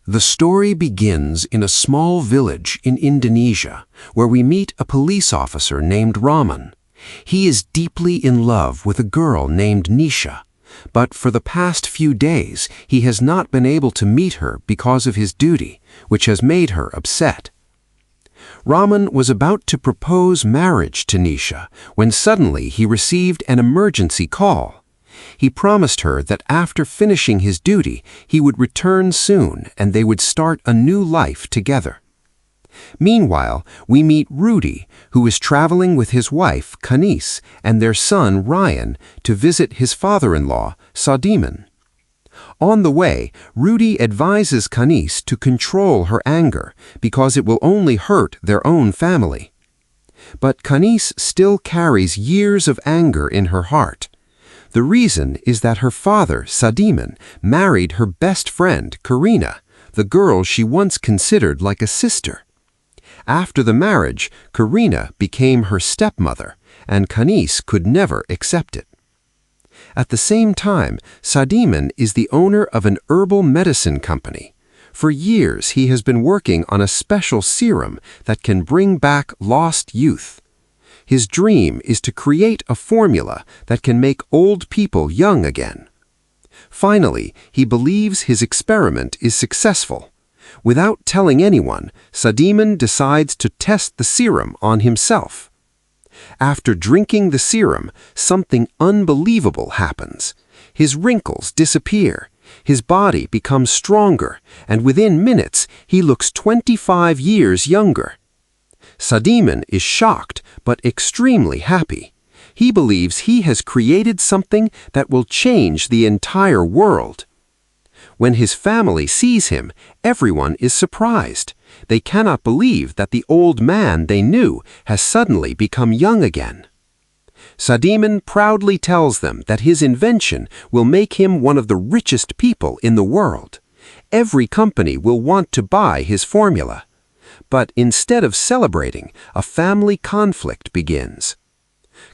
The story begins in a small village in Indonesia, where we meet a police officer named Rahman. He is deeply in love with a girl named Nisha, but for the past few days he has not been able to meet her because of his duty, which has made her upset. Rahman was about to propose marriage to Nisha when suddenly he received an emergency call. He promised her that after finishing his duty, he would return soon and they would start a new life together. Meanwhile, we meet Rudy, who is traveling with his wife, Kanis, and their son, Ryan, to visit his father-in-law, Sadiman. On the way, Rudy advises Kanis to control her anger because it will only hurt their own family. But Kanis still carries years of anger in her heart. The reason is that her father, Sadiman, married her best friend, Karina, the girl she once considered like a sister. After the marriage, Karina became her stepmother, and Kanis could never accept it. At the same time, Sadiman is the owner of an herbal medicine company. For years, he has been working on a special serum that can bring back lost youth. His dream is to create a formula that can make old people young again. Finally, he believes his experiment is successful. Without telling anyone, Sadiman decides to test the serum on himself. After drinking the serum, something unbelievable happens. His wrinkles disappear, his body becomes stronger, and within minutes, he looks 25 years younger. Sadiman is shocked but extremely happy. He believes he has created something that will change the entire world. When his family sees him, everyone is surprised. They cannot believe that the old man they knew has suddenly become young again. Sadiman proudly tells them that his invention will make him one of the richest people in the world. Every company will want to buy his formula. But instead of celebrating, a family conflict begins.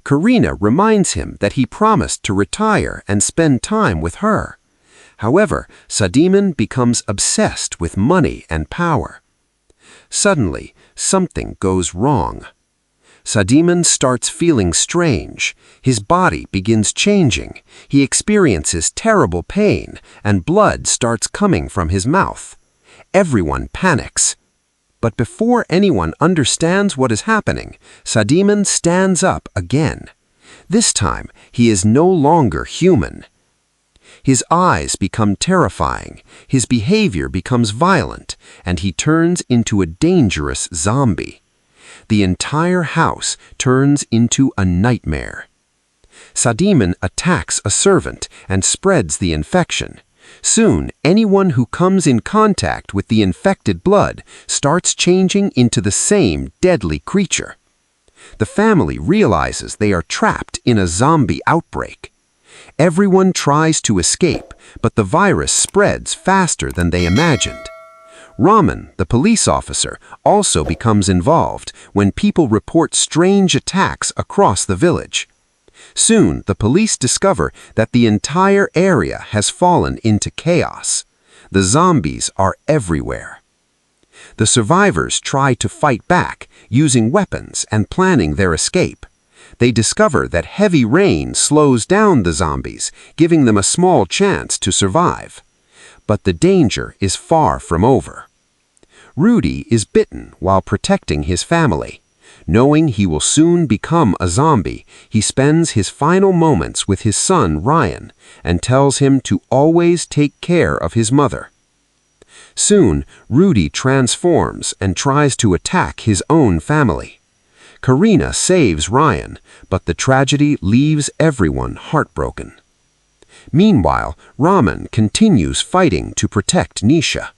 Karina reminds him that he promised to retire and spend time with her. However, Sadiman becomes obsessed with money and power. Suddenly, something goes wrong. Sadiman starts feeling strange. His body begins changing. He experiences terrible pain, and blood starts coming from his mouth. Everyone panics. But before anyone understands what is happening, Sadiman stands up again. This time, he is no longer human. His eyes become terrifying, his behavior becomes violent, and he turns into a dangerous zombie. The entire house turns into a nightmare. Sadiman attacks a servant and spreads the infection. Soon, anyone who comes in contact with the infected blood starts changing into the same deadly creature. The family realizes they are trapped in a zombie outbreak. Everyone tries to escape, but the virus spreads faster than they imagined. Rahman, the police officer, also becomes involved when people report strange attacks across the village. Soon, the police discover that the entire area has fallen into chaos. The zombies are everywhere. The survivors try to fight back, using weapons and planning their escape. They discover that heavy rain slows down the zombies, giving them a small chance to survive. But the danger is far from over. Rudy is bitten while protecting his family. Knowing he will soon become a zombie, he spends his final moments with his son Ryan and tells him to always take care of his mother. Soon, Rudy transforms and tries to attack his own family. Karina saves Ryan, but the tragedy leaves everyone heartbroken. Meanwhile, Rahman continues fighting to protect Nisha.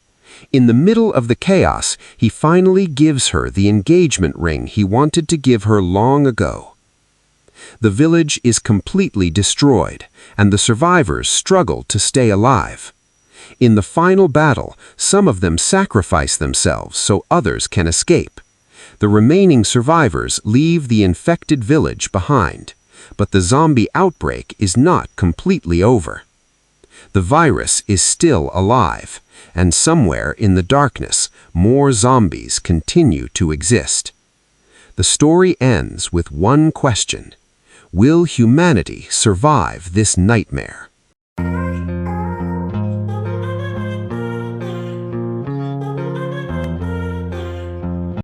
In the middle of the chaos, he finally gives her the engagement ring he wanted to give her long ago. The village is completely destroyed, and the survivors struggle to stay alive. In the final battle, some of them sacrifice themselves so others can escape. The remaining survivors leave the infected village behind, but the zombie outbreak is not completely over. The virus is still alive, and somewhere in the darkness, more zombies continue to exist. The story ends with one question: will humanity survive this nightmare?